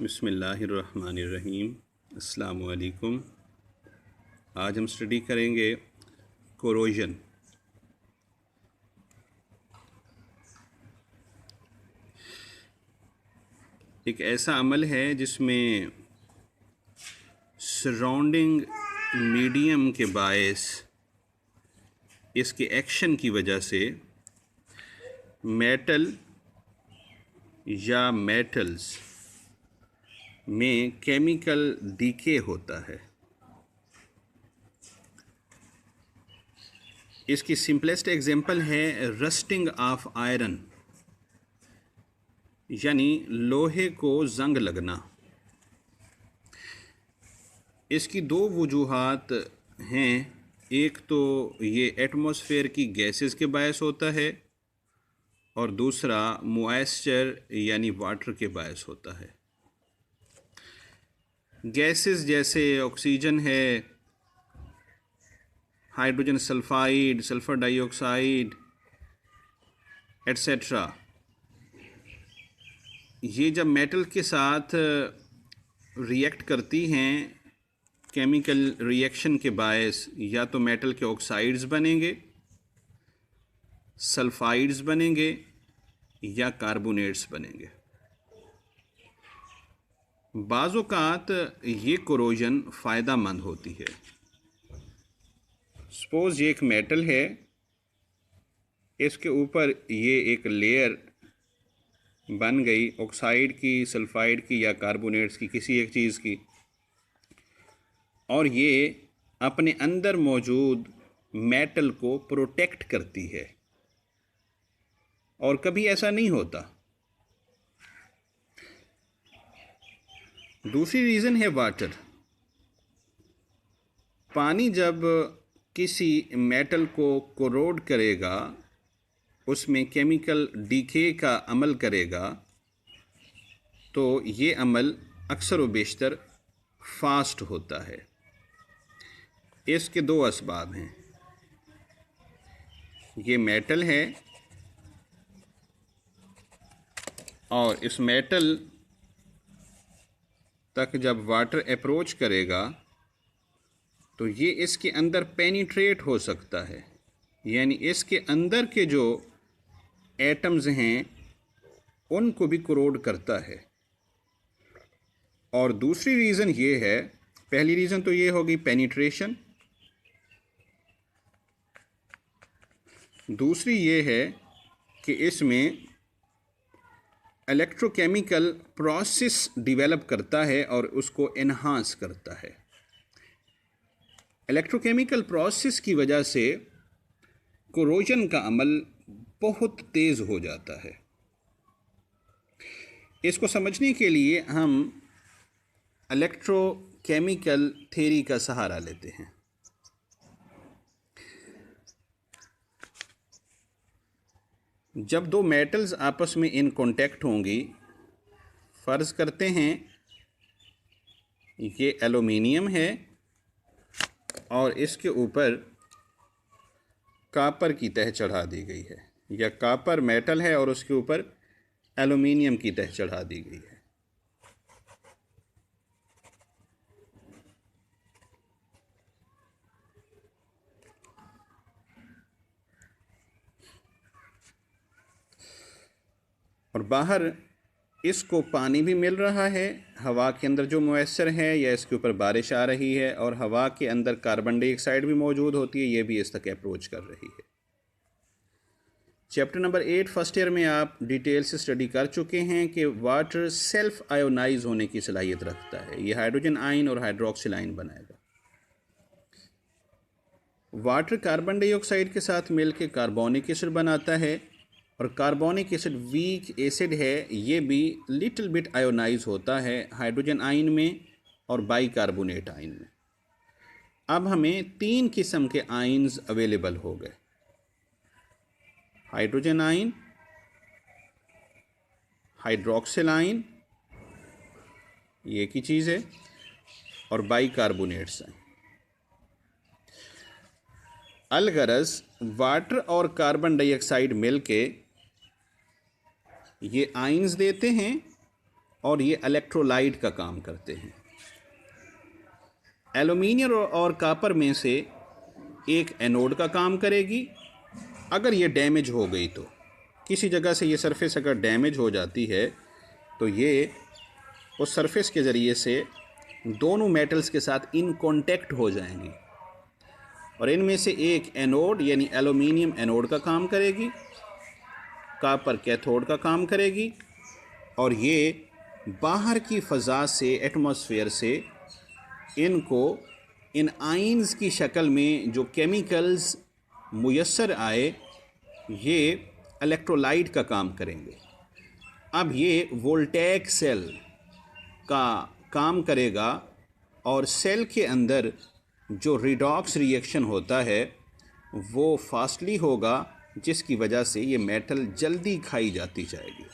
बिस्मिल्लाहिर्रहमानिर्रहीम। अस्सलामु अलैकुम। आज हम स्टडी करेंगे कोरोजन। एक ऐसा अमल है जिसमें सराउंडिंग मीडियम के बायस इसके एक्शन की वजह से मेटल या मेटल्स में केमिकल डीके होता है। इसकी सिंपलेस्ट एग्जांपल है रस्टिंग ऑफ आयरन, यानी लोहे को जंग लगना। इसकी दो वजूहात हैं। एक तो ये एटमॉस्फेयर की गैसेस के बायस होता है और दूसरा मॉइस्चर यानी वाटर के बायस होता है। गैसेस जैसे ऑक्सीजन है, hydrogen sulphide, sulphur dioxide etcetera, ये जब मेटल के साथ रिएक्ट करती हैं केमिकल रिएक्शन के बायस, या तो मेटल के ऑक्साइड्स बनेंगे, सल्फाइड्स बनेंगे या कार्बोनेट्स बनेंगे। बाज़-औक़ात ये कोरोजन फ़ायदामंद होती है। सपोज़ ये एक मेटल है, इसके ऊपर ये एक लेयर बन गई ऑक्साइड की, सल्फाइड की या कार्बोनेट्स की, किसी एक चीज़ की, और ये अपने अंदर मौजूद मेटल को प्रोटेक्ट करती है। और कभी ऐसा नहीं होता। दूसरी रीज़न है वाटर। पानी जब किसी मेटल को कोरोड करेगा, उसमें केमिकल डीके का अमल करेगा, तो ये अमल अक्सर व बेशतर फास्ट होता है। इसके दो असबाब हैं। ये मेटल है और इस मेटल तक जब वाटर अप्रोच करेगा तो ये इसके अंदर पेनिट्रेट हो सकता है, यानी इसके अंदर के जो एटम्स हैं उनको भी कोरोड करता है। और दूसरी रीज़न ये है, पहली रीज़न तो ये होगी पेनिट्रेशन, दूसरी ये है कि इसमें इलेक्ट्रोकेमिकल प्रोसेस डेवलप करता है और उसको एनहांस करता है। इलेक्ट्रोकेमिकल प्रोसेस की वजह से कोरोजन का अमल बहुत तेज़ हो जाता है। इसको समझने के लिए हम इलेक्ट्रोकेमिकल थ्योरी का सहारा लेते हैं। जब दो मेटल्स आपस में इन कांटेक्ट होंगी, फ़र्ज़ करते हैं ये एल्युमिनियम है और इसके ऊपर कापर की तह चढ़ा दी गई है, या कापर मेटल है और उसके ऊपर एल्युमिनियम की तह चढ़ा दी गई है। और बाहर इसको पानी भी मिल रहा है, हवा के अंदर जो मॉइस्चर है, या इसके ऊपर बारिश आ रही है, और हवा के अंदर कार्बन डाइऑक्साइड भी मौजूद होती है, ये भी इस तक अप्रोच कर रही है। चैप्टर नंबर 8 फर्स्ट ईयर में आप डिटेल से स्टडी कर चुके हैं कि वाटर सेल्फ आयोनाइज होने की सलाहियत रखता है। ये हाइड्रोजन आयन और हाइड्रोक्सिल आयन बनाएगा। वाटर कार्बन डाइऑक्साइड के साथ मिलकर कार्बोनिक एसिड बनाता है, और कार्बोनिक एसिड वीक एसिड है, ये भी लिटिल बिट आयोनाइज होता है हाइड्रोजन आयन में और बाइकार्बोनेट आयन में। अब हमें तीन किस्म के आयन्स अवेलेबल हो गए, हाइड्रोजन आयन, हाइड्रोक्सिल आयन, ये की चीज़ है, और बाइकार्बोनेट्स हैं। अलगरज वाटर और कार्बन डाइऑक्साइड मिलके ये आयन्स देते हैं, और ये इलेक्ट्रोलाइट का काम करते हैं। एल्यूमिनियम और कॉपर में से एक एनोड का काम करेगी। अगर ये डैमेज हो गई तो किसी जगह से ये सरफेस अगर डैमेज हो जाती है तो ये उस सरफेस के ज़रिए से दोनों मेटल्स के साथ इन कांटेक्ट हो जाएंगी और इनमें से एक एनोड यानी एल्यूमिनियम एनोड का काम करेगी, कॉपर कैथोड का काम करेगी और ये बाहर की फ़ज़ा से, एटमॉस्फेयर से इनको इन आइंस की शक्ल में जो केमिकल्स मुयस्सर आए ये इलेक्ट्रोलाइट का काम करेंगे। अब ये वोल्टेक सेल का काम करेगा और सेल के अंदर जो रिडॉक्स रिएक्शन होता है वो फास्टली होगा, जिसकी वजह से ये मेटल जल्दी खाई जाती जाएगी।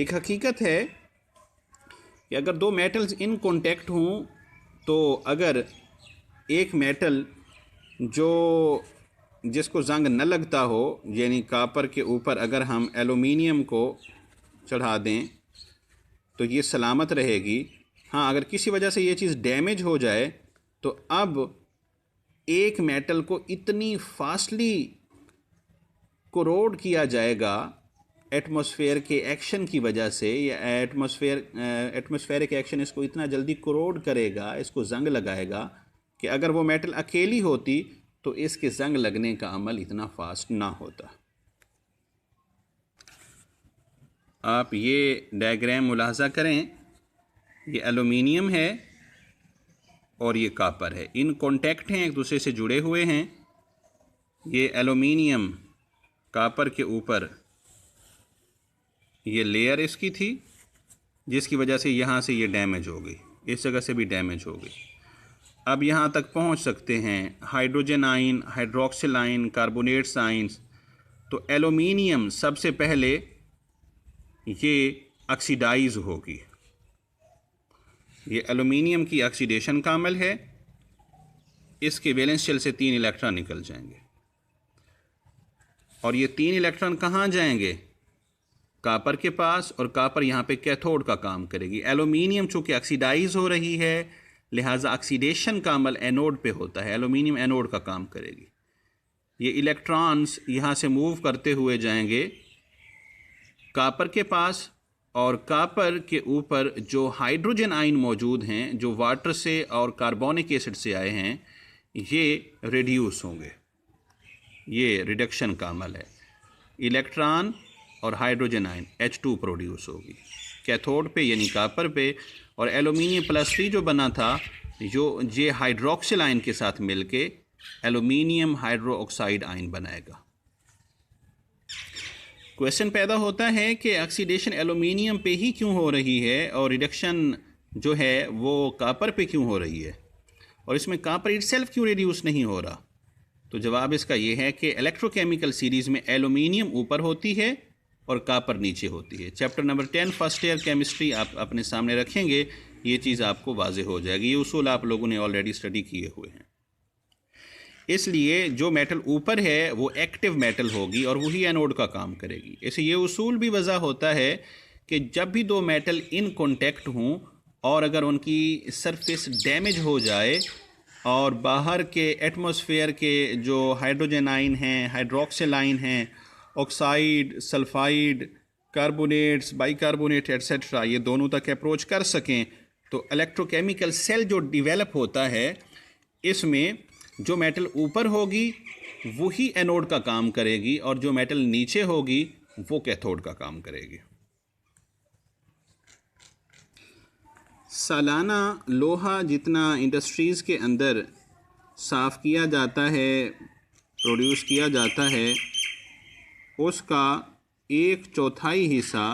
एक हकीकत है कि अगर दो मेटल्स इन कांटेक्ट हों तो अगर एक मेटल जो जिसको जंग न लगता हो, यानी कॉपर के ऊपर अगर हम एल्यूमिनियम को चढ़ा दें तो ये सलामत रहेगी। हाँ, अगर किसी वजह से ये चीज़ डैमेज हो जाए तो अब एक मेटल को इतनी फास्टली कोरोड किया जाएगा एटमॉस्फेयर के एक्शन की वजह से, या एटमॉस्फेरिक एक्शन इसको इतना जल्दी कोरोड करेगा, इसको जंग लगाएगा कि अगर वो मेटल अकेली होती तो इसके जंग लगने का अमल इतना फास्ट ना होता। आप ये डायग्राम मुलाहजा करें, ये एल्यूमिनियम है और ये कॉपर है, इन कांटेक्ट हैं, एक दूसरे से जुड़े हुए हैं। ये एल्यूमिनियम कॉपर के ऊपर ये लेयर इसकी थी जिसकी वजह से यहाँ से ये डैमेज हो गई, इस जगह से भी डैमेज हो गई। अब यहाँ तक पहुँच सकते हैं hydrogen ion, hydroxyl ion, carbonates ions. तो एल्यूमिनियम सबसे पहले ये ऑक्सीडाइज होगी, ये एल्यूमिनियम की ऑक्सीडेशन का अमल है। इसके वैलेंस शेल से 3 इलेक्ट्रॉन निकल जाएंगे और ये 3 इलेक्ट्रॉन कहाँ जाएंगे? कॉपर के पास, और कॉपर यहाँ पे कैथोड का काम करेगी। एल्यूमिनियम चूँकि ऑक्सीडाइज हो रही है लिहाजा ऑक्सीडेशन का अमल एनोड पे होता है, एल्यूमिनियम एनोड का काम करेगी। ये इलेक्ट्रॉन्स यहाँ से मूव करते हुए जाएंगे कॉपर के पास, और कॉपर के ऊपर जो हाइड्रोजन आयन मौजूद हैं जो वाटर से और कार्बोनिक एसिड से आए हैं ये रिड्यूस होंगे। ये रिडक्शन का अमल है। इलेक्ट्रॉन और हाइड्रोजन आयन H2 प्रोड्यूस होगी कैथोड पे यानी कॉपर पे, और एल्यूमिनियम +3 जो बना था जो ये हाइड्रोक्सिल आयन के साथ मिलके एल्यूमिनियम हाइड्रो ऑक्साइड आयन बनाएगा। क्वेश्चन पैदा होता है कि ऑक्सीडेशन एल्यूमिनियम पे ही क्यों हो रही है और रिडक्शन जो है वो कॉपर पे क्यों हो रही है, और इसमें कॉपर इटसेल्फ क्यों रिड्यूस नहीं हो रहा? तो जवाब इसका ये है कि इलेक्ट्रोकेमिकल सीरीज़ में एल्यूमिनियम ऊपर होती है और कॉपर नीचे होती है। Chapter number 10 first year chemistry आप अपने सामने रखेंगे, ये चीज़ आपको वाज़ेह हो जाएगी। ये उसूल आप लोगों ने ऑलरेडी स्टडी किए हुए हैं। इसलिए जो मेटल ऊपर है वो एक्टिव मेटल होगी और वही एनोड का काम करेगी। ऐसे ये उसूल भी वज़ा होता है कि जब भी दो मेटल इन कॉन्टेक्ट हों और अगर उनकी सरफेस डैमेज हो जाए और बाहर के एटमॉस्फेयर के जो हाइड्रोजन आयन हैं, हाइड्रोक्सिल आयन हैं, oxide, sulphide, carbonates, bicarbonate etcetera ये दोनों तक अप्रोच कर सकें तो इलेक्ट्रोकेमिकल सेल जो डेवलप होता है इसमें जो मेटल ऊपर होगी वही एनोड का काम करेगी और जो मेटल नीचे होगी वो कैथोड का काम करेगी। सालाना लोहा जितना इंडस्ट्रीज़ के अंदर साफ़ किया जाता है, प्रोड्यूस किया जाता है, उसका 1/4 हिस्सा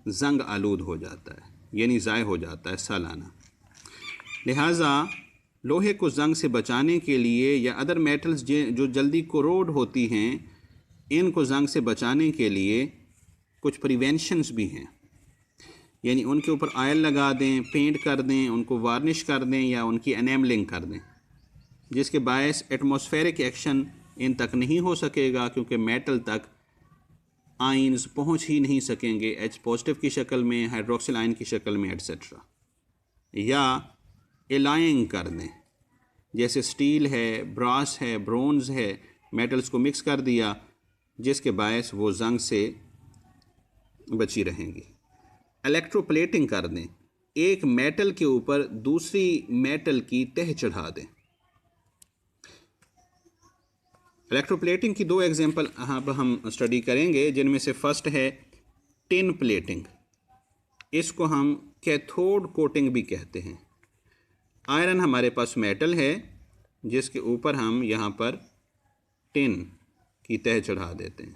जंग आलूद हो जाता है, यानी ज़ाय हो जाता है सालाना। लिहाजा लोहे को जंग से बचाने के लिए या अदर मेटल्स जो जल्दी कोरोड होती हैं इनको जंग से बचाने के लिए कुछ प्रिवेंशंस भी हैं, यानी उनके ऊपर ऑयल लगा दें, पेंट कर दें, उनको वार्निश कर दें या उनकी एनेमलिंग कर दें, जिसके बायस एटमॉस्फेरिक एक्शन इन तक नहीं हो सकेगा क्योंकि मेटल तक आइंस पहुंच ही नहीं सकेंगे H पॉजिटिव की शक्ल में, हाइड्रोक्सिल आयन की शक्ल में एट्सेट्रा। या एलाइंग कर दें, जैसे स्टील है, ब्रास है, ब्रोंज है, मेटल्स को मिक्स कर दिया जिसके बायस वो जंग से बची रहेंगी। इलेक्ट्रोप्लेटिंग कर दें, एक मेटल के ऊपर दूसरी मेटल की तह चढ़ा दें। इलेक्ट्रोप्लेटिंग की दो एग्जांपल यहाँ पर हम स्टडी करेंगे, जिनमें से फर्स्ट है टिन प्लेटिंग। इसको हम कैथोड कोटिंग भी कहते हैं। आयरन हमारे पास मेटल है जिसके ऊपर हम यहाँ पर टिन की तह चढ़ा देते हैं।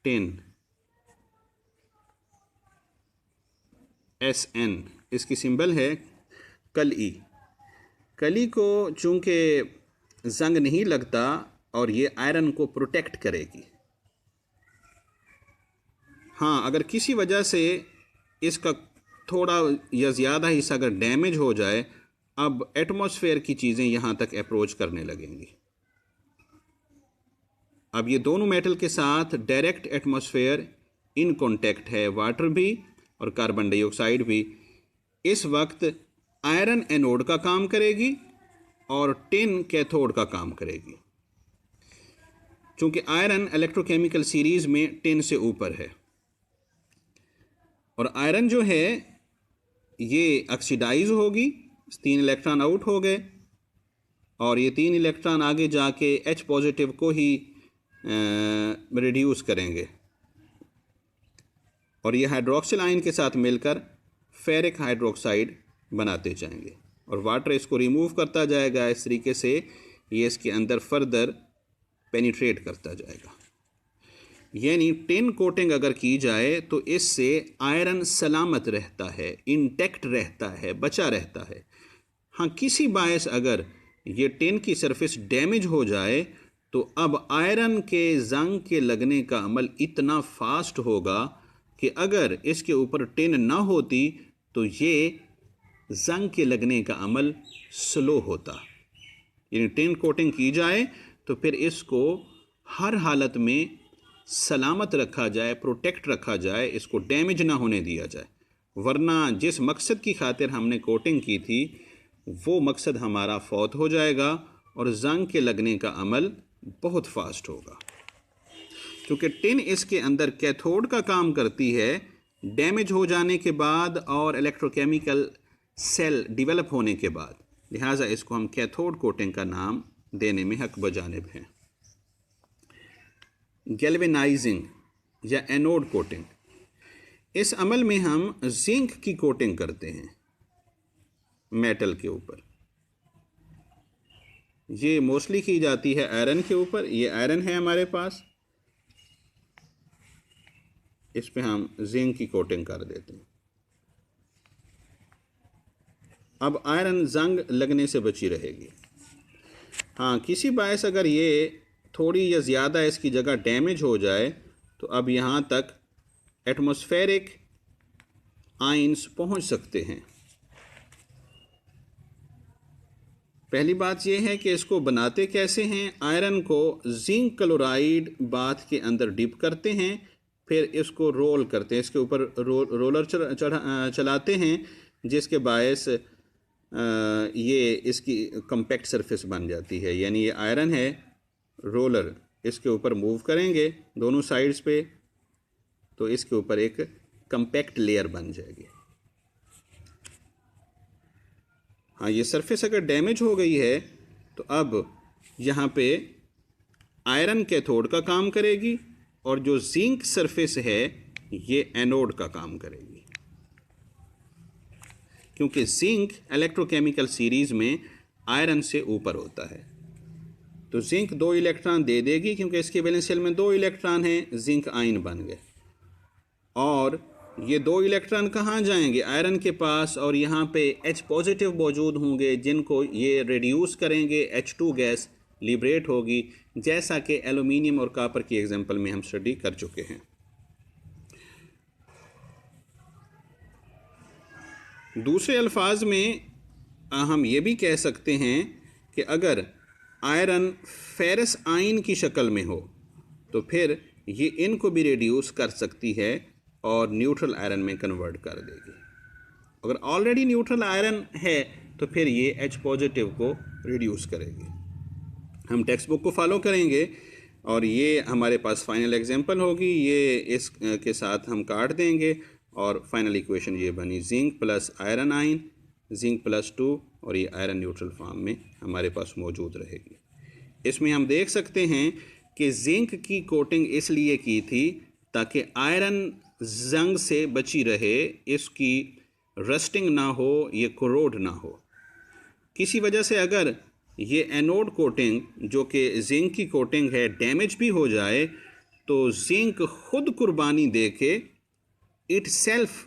टिन SN इसकी सिंबल है कली। कली को चूंकि जंग नहीं लगता और ये आयरन को प्रोटेक्ट करेगी। हाँ, अगर किसी वजह से इसका थोड़ा या ज़्यादा हिस्सा अगर डैमेज हो जाए, अब एटमॉस्फेयर की चीज़ें यहाँ तक अप्रोच करने लगेंगी। अब ये दोनों मेटल के साथ डायरेक्ट एटमॉस्फेयर इन कांटेक्ट है, वाटर भी और कार्बन डाइऑक्साइड भी। इस वक्त आयरन एनोड का काम करेगी और टिन कैथोड का काम करेगी। चूंकि आयरन इलेक्ट्रोकेमिकल सीरीज में टिन से ऊपर है और आयरन जो है ये ऑक्सीडाइज होगी, 3 इलेक्ट्रॉन आउट हो गए और ये 3 इलेक्ट्रॉन आगे जाके H पॉजिटिव को ही रिड्यूस करेंगे और ये हाइड्रोक्सिल आयन के साथ मिलकर फेरिक हाइड्रोक्साइड बनाते जाएंगे और वाटर इसको रिमूव करता जाएगा। इस तरीके से ये इसके अंदर फर्दर पेनिट्रेट करता जाएगा। यानी टिन कोटिंग अगर की जाए तो इससे आयरन सलामत रहता है, इंटैक्ट रहता है, बचा रहता है। हाँ, किसी बायस अगर ये टिन की सरफेस डैमेज हो जाए तो अब आयरन के जंग के लगने का अमल इतना फास्ट होगा कि अगर इसके ऊपर टिन ना होती तो ये जंग के लगने का अमल स्लो होता। यानी टिन कोटिंग की जाए तो फिर इसको हर हालत में सलामत रखा जाए, प्रोटेक्ट रखा जाए, इसको डैमेज ना होने दिया जाए, वरना जिस मकसद की खातिर हमने कोटिंग की थी वो मकसद हमारा फौत हो जाएगा और जंग के लगने का अमल बहुत फास्ट होगा। क्योंकि टिन इसके अंदर कैथोड का काम करती है डैमेज हो जाने के बाद और इलेक्ट्रोकेमिकल सेल डेवलप होने के बाद, लिहाजा इसको हम कैथोड कोटिंग का नाम देने में हक बजानिब हैं। गैल्वेनाइजिंग या एनोड कोटिंग, इस अमल में हम जिंक की कोटिंग करते हैं मेटल के ऊपर। ये मोस्टली की जाती है आयरन के ऊपर। ये आयरन है हमारे पास, इस पे हम जिंक की कोटिंग कर देते हैं। अब आयरन जंग लगने से बची रहेगी। हाँ, किसी बायस अगर ये थोड़ी या ज़्यादा इसकी जगह डैमेज हो जाए तो अब यहाँ तक एटमॉस्फेरिक आयंस पहुँच सकते हैं। पहली बात यह है कि इसको बनाते कैसे हैं। आयरन को जिंक क्लोराइड बाथ के अंदर डिप करते हैं, फिर इसको रोल करते हैं, इसके ऊपर रोलर चलाते हैं जिसके बायस ये इसकी कम्पैक्ट सरफेस बन जाती है। यानी ये आयरन है, रोलर इसके ऊपर मूव करेंगे दोनों साइड्स पे तो इसके ऊपर एक कम्पैक्ट लेयर बन जाएगी। हाँ, ये सरफेस अगर डैमेज हो गई है तो अब यहाँ पे आयरन कैथोड का काम करेगी और जो जिंक सरफेस है ये एनोड का काम करेगी, क्योंकि जिंक इलेक्ट्रोकेमिकल सीरीज में आयरन से ऊपर होता है। तो जिंक 2 इलेक्ट्रॉन दे देगी, क्योंकि इसके वैलेंस शेल में 2 इलेक्ट्रॉन हैं, जिंक आयन बन गए। और ये 2 इलेक्ट्रॉन कहाँ जाएंगे? आयरन के पास, और यहाँ पे H पॉजिटिव मौजूद होंगे जिनको ये रिड्यूस करेंगे, H2 गैस लिबरेट होगी, जैसा कि एल्यूमिनियम और कॉपर की एग्जांपल में हम स्टडी कर चुके हैं। दूसरे अल्फाज में हम ये भी कह सकते हैं कि अगर आयरन फेरस आयन की शक्ल में हो तो फिर ये इनको भी रिड्यूस कर सकती है और न्यूट्रल आयरन में कन्वर्ट कर देगी। अगर ऑलरेडी न्यूट्रल आयरन है तो फिर ये H पॉजिटिव को रिड्यूस करेगी। हम टेक्स्ट बुक को फॉलो करेंगे और ये हमारे पास फाइनल एग्जांपल होगी, ये इस के साथ हम काट देंगे और फाइनल इक्वेशन ये बनी जिंक प्लस आयरन आइन, जिंक प्लस 2, और ये आयरन न्यूट्रल फॉर्म में हमारे पास मौजूद रहेगी। इसमें हम देख सकते हैं कि जिंक की कोटिंग इसलिए की थी ताकि आयरन जंग से बची रहे, इसकी रस्टिंग ना हो, ये कोरोड ना हो। किसी वजह से अगर ये एनोड कोटिंग जो कि जिंक की कोटिंग है डैमेज भी हो जाए तो जिंक खुद कुर्बानी दे के इट सेल्फ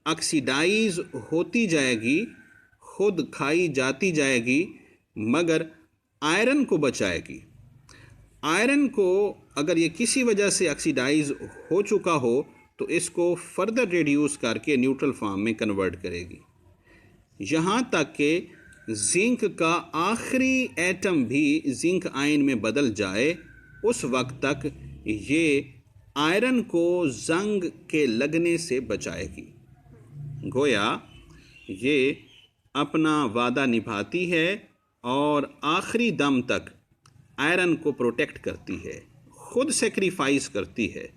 ऑक्सीडाइज होती जाएगी, खुद खाई जाती जाएगी, मगर आयरन को बचाएगी। आयरन को अगर ये किसी वजह से ऑक्सीडाइज हो चुका हो तो इसको फर्दर रिड्यूस करके न्यूट्रल फॉर्म में कन्वर्ट करेगी, यहाँ तक कि जिंक का आखिरी एटम भी जिंक आयन में बदल जाए। उस वक्त तक ये आयरन को जंग के लगने से बचाएगी। गोया ये अपना वादा निभाती है और आखिरी दम तक आयरन को प्रोटेक्ट करती है, खुद सेक्रीफाइस करती है।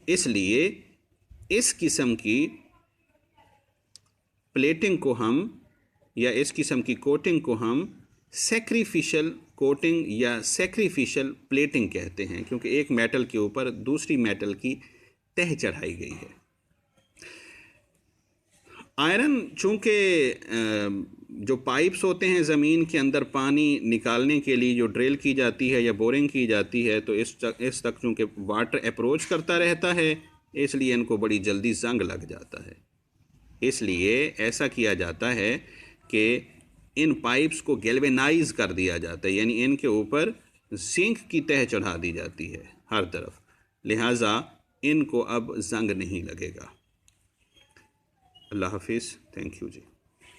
इसलिए इस किस्म की प्लेटिंग को हम या इस किस्म की कोटिंग को हम सेक्रीफिशियल कोटिंग या सेक्रीफिशियल प्लेटिंग कहते हैं, क्योंकि एक मेटल के ऊपर दूसरी मेटल की तह चढ़ाई गई है। आयरन चूँकि जो पाइप्स होते हैं ज़मीन के अंदर पानी निकालने के लिए जो ड्रिल की जाती है या बोरिंग की जाती है, तो इस तक चूँकि वाटर अप्रोच करता रहता है, इसलिए इनको बड़ी जल्दी जंग लग जाता है। इसलिए ऐसा किया जाता है कि इन पाइप्स को गैल्वेनाइज कर दिया जाता है, यानी इनके ऊपर जिंक की तह चढ़ा दी जाती है हर तरफ, लिहाजा इनको अब जंग नहीं लगेगा। अल्लाह हाफिज़, थैंक यू जी।